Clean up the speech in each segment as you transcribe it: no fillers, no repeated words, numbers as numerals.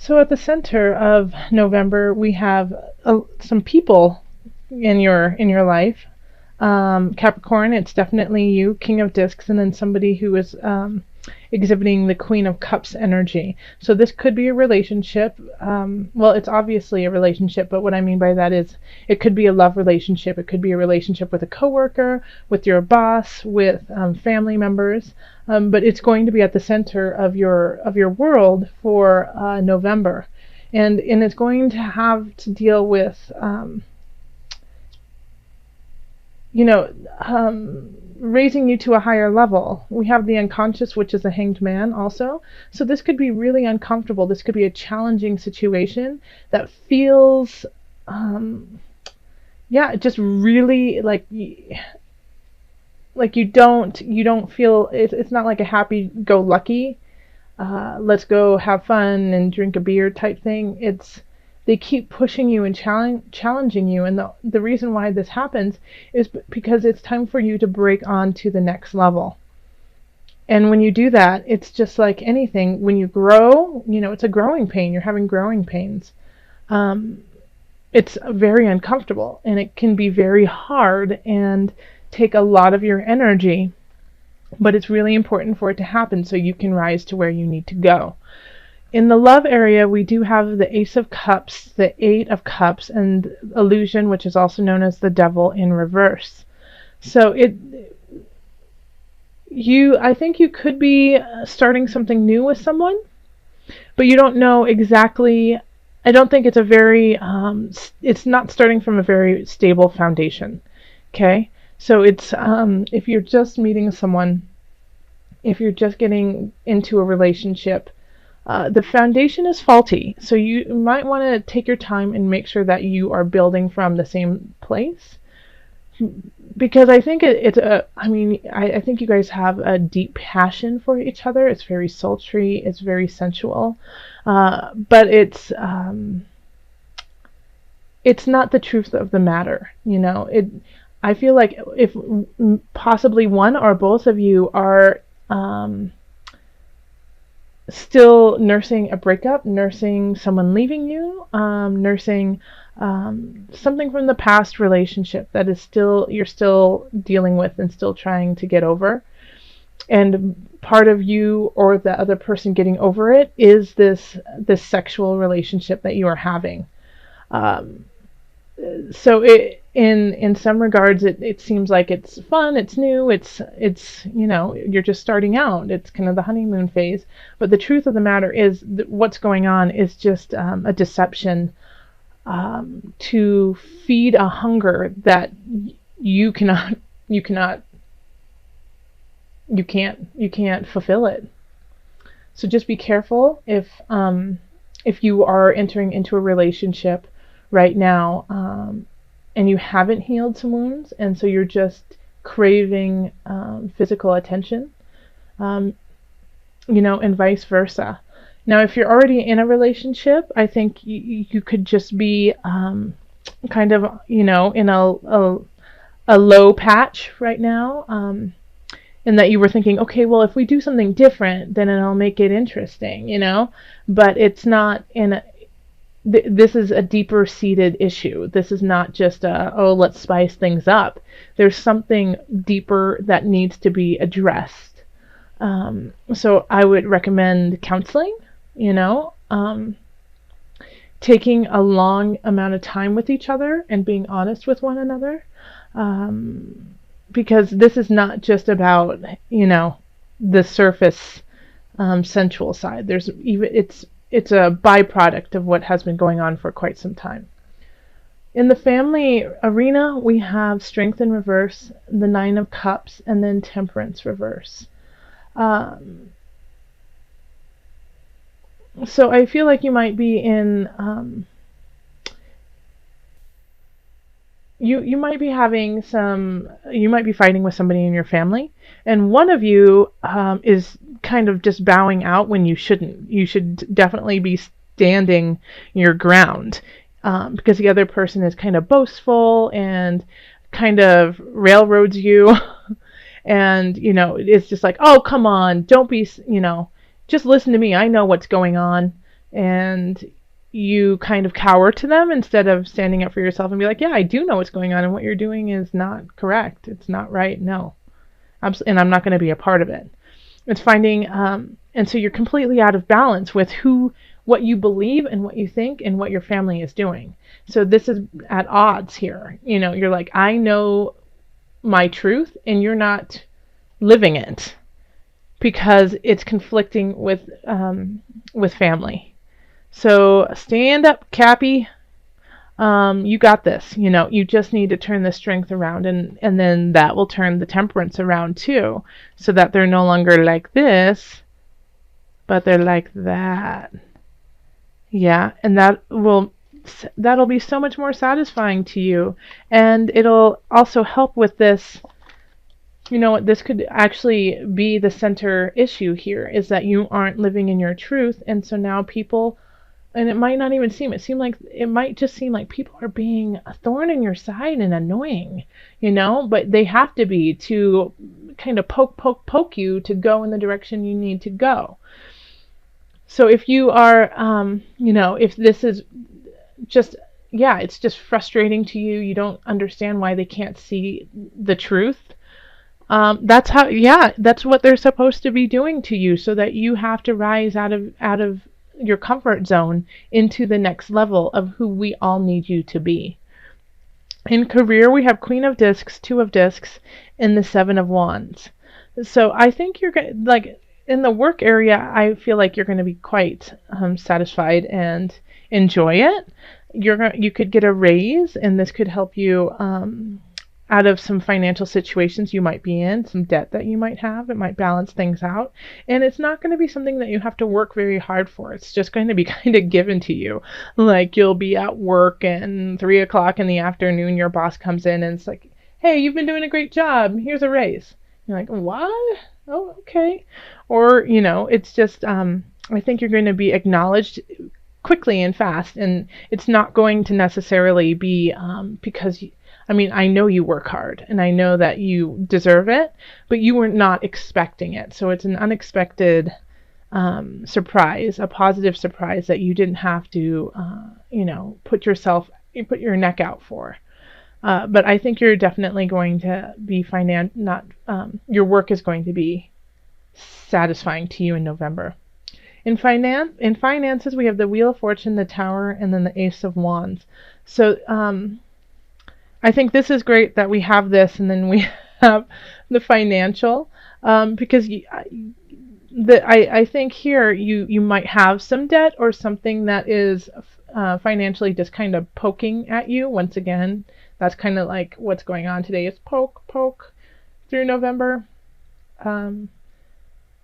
So at the center of November, we have some people in your life. Capricorn, it's definitely you, King of Discs, and then somebody who is exhibiting the Queen of Cups energy. So this could be a relationship. Well, it's obviously a relationship, but what I mean by that is it could be a love relationship. It could be a relationship with a coworker, with your boss, with family members. But it's going to be at the center of your world for November, and it's going to have to deal with you know, raising you to a higher level. We have the unconscious, which is the hanged man also. So this could be really uncomfortable. This could be a challenging situation that feels, yeah, just really like you don't feel, it's not like a happy-go-lucky, let's go have fun and drink a beer type thing. They keep pushing you and challenging you, and the reason why this happens is because it's time for you to break on to the next level. And when you do that, it's just like anything. When you grow, it's a growing pain. You're having growing pains. It's very uncomfortable, and it can be very hard and take a lot of your energy. But it's really important for it to happen so you can rise to where you need to go. In the love area, we do have the Ace of Cups, the Eight of Cups, and Illusion, which is also known as the Devil, in reverse. So I think you could be starting something new with someone, but you don't know exactly. I don't think it's it's not starting from a very stable foundation. Okay, so it's if you're just meeting someone, if you're just getting into a relationship. The foundation is faulty, so you might want to take your time and make sure that you are building from the same place. Because I think I think you guys have a deep passion for each other. It's very sultry, it's very sensual, but it's not the truth of the matter. I feel like if possibly one or both of you are still nursing a breakup, nursing someone leaving you, nursing something from the past relationship that you're still dealing with and still trying to get over. And part of you or the other person getting over it is this sexual relationship that you are having. So in some regards it seems like it's fun, it's new, it's you're just starting out, it's kind of the honeymoon phase, but the truth of the matter is that what's going on is just a deception to feed a hunger that you can't fulfill it. So just be careful if you are entering into a relationship right now, and you haven't healed some wounds, and so you're just craving physical attention, and vice versa. Now, if you're already in a relationship, I think you could just be kind of, in a low patch right now, and that you were thinking, okay, well, if we do something different, then it'll make it interesting, but it's not this is a deeper seated issue. This is not just let's spice things up. There's something deeper that needs to be addressed. So I would recommend counseling, taking a long amount of time with each other and being honest with one another. Because this is not just about, the surface sensual side. It's a byproduct of what has been going on for quite some time. In the family arena, we have Strength in reverse, the Nine of Cups, and then Temperance reverse. So I feel like you might be in you might be fighting with somebody in your family, and one of you is kind of just bowing out when you shouldn't. You should definitely be standing your ground, because the other person is kind of boastful and kind of railroads you and it's just like, oh, come on, don't be, just listen to me, I know what's going on. and you kind of cower to them instead of standing up for yourself and be like, yeah, I do know what's going on, and what you're doing is not correct. It's not right. No. And I'm not going to be a part of it. It's finding, and so you're completely out of balance with what you believe and what you think and what your family is doing. So this is at odds here. You're like, I know my truth and you're not living it because it's conflicting with family. So stand up, Cappy. You got this. You just need to turn the strength around, and then that will turn the temperance around too, so that they're no longer like this, but they're like that. Yeah, and that'll be so much more satisfying to you, and it'll also help with this. This could actually be the center issue here, is that you aren't living in your truth, and so now people. And it might not even it might just seem like people are being a thorn in your side and annoying, but they have to be to kind of poke you to go in the direction you need to go. So if you are, if this is just, it's just frustrating to you, you don't understand why they can't see the truth. That's what they're supposed to be doing to you, so that you have to rise out of your comfort zone into the next level of who we all need you to be. In career, we have Queen of Discs, Two of Discs, and the Seven of Wands. So I think you're like in the work area, I feel like you're going to be quite satisfied and enjoy it. You could get a raise, and this could help you out of some financial situations you might be in, some debt that you might have. It might balance things out. And it's not going to be something that you have to work very hard for. It's just going to be kind of given to you. Like you'll be at work and 3 o'clock in the afternoon, your boss comes in and it's like, hey, you've been doing a great job. Here's a raise. You're like, what? Oh, okay. Or, it's just, I think you're going to be acknowledged quickly and fast. And it's not going to necessarily be because I know you work hard and I know that you deserve it, but you were not expecting it. So it's an unexpected surprise, a positive surprise that you didn't have to, put your neck out for. But I think you're definitely going to be your work is going to be satisfying to you in November. In finances, we have the Wheel of Fortune, the Tower, and then the Ace of Wands. So, I think this is great that we have this, and then we have the financial, because I think here you might have some debt or something that is financially just kind of poking at you. Once again, that's kind of like what's going on today is poke through November.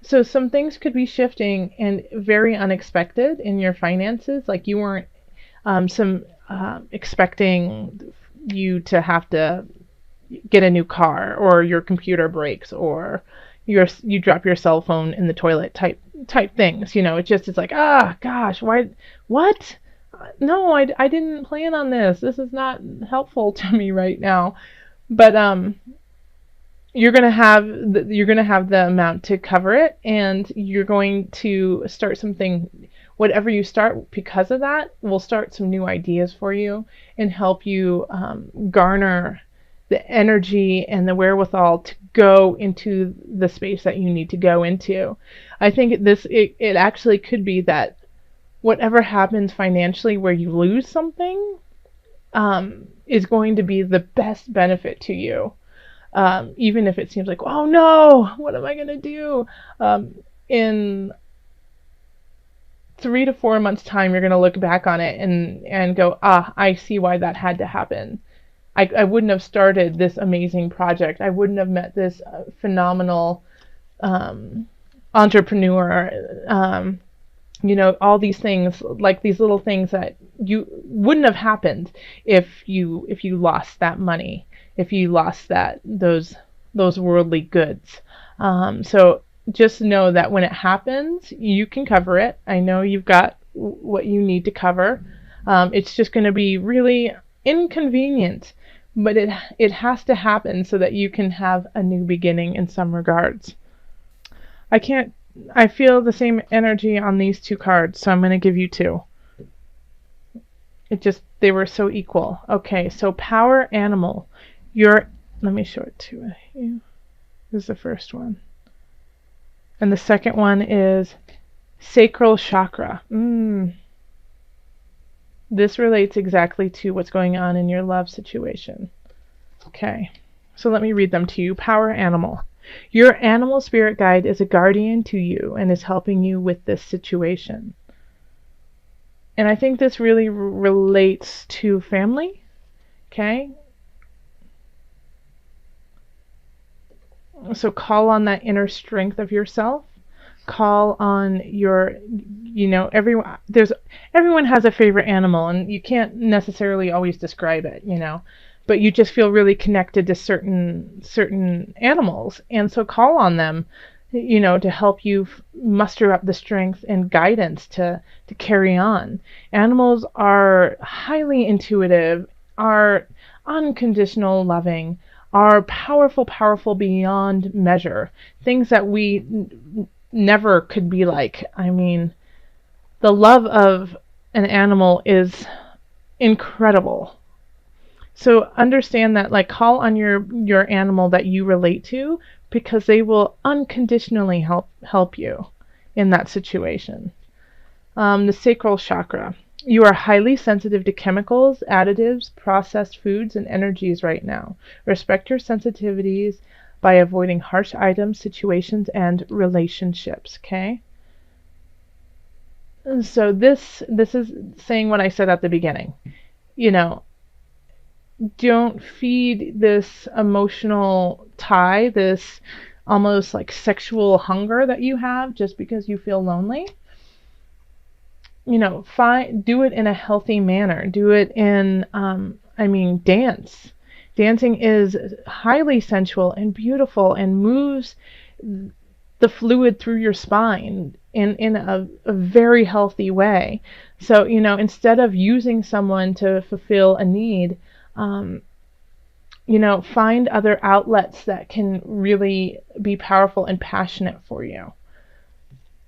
So some things could be shifting and very unexpected in your finances, like you weren't expecting you to have to get a new car, or your computer breaks, or you drop your cell phone in the toilet type things. It's like, gosh, why, what? No, I didn't plan on this. This is not helpful to me right now. But you're gonna have the amount to cover it, and you're going to start something. Whatever you start because of that will start some new ideas for you and help you garner the energy and the wherewithal to go into the space that you need to go into. I think it actually could be that whatever happens financially where you lose something is going to be the best benefit to you. Even if it seems like, oh no, what am I going to do? In 3 to 4 months time, you're going to look back on it and go, I see why that had to happen. I wouldn't have started this amazing project. I wouldn't have met this phenomenal entrepreneur. All these things, like these little things that you wouldn't have happened if you lost that money, if you lost those worldly goods. So just know that when it happens, you can cover it. I know you've got what you need to cover. It's just going to be really inconvenient, but it has to happen so that you can have a new beginning in some regards. I can't I feel the same energy on these two cards, so I'm going to give you two. They were so equal. Okay, so power animal. Let me show it to you. This is the first one. And the second one is sacral chakra. This relates exactly to what's going on in your love situation. Okay, so let me read them to you. Power animal. Your animal spirit guide is a guardian to you and is helping you with this situation. And I think this really relates to family. Okay, so call on that inner strength of yourself. Call on your, everyone has a favorite animal, and you can't necessarily always describe it, but you just feel really connected to certain animals, and so call on them, to help you muster up the strength and guidance to carry on. Animals are highly intuitive, are unconditional loving, are powerful beyond measure. Things that we never could be like. I mean, the love of an animal is incredible. So understand that, like, call on your animal that you relate to, because they will unconditionally help you in that situation. The sacral chakra. You are highly sensitive to chemicals, additives, processed foods, and energies right now. Respect your sensitivities by avoiding harsh items, situations, and relationships, okay? So this is saying what I said at the beginning. Don't feed this emotional tie, this almost like sexual hunger that you have just because you feel lonely. Do it in a healthy manner. Do it in, dance. Dancing is highly sensual and beautiful and moves the fluid through your spine in a very healthy way. So, instead of using someone to fulfill a need, find other outlets that can really be powerful and passionate for you.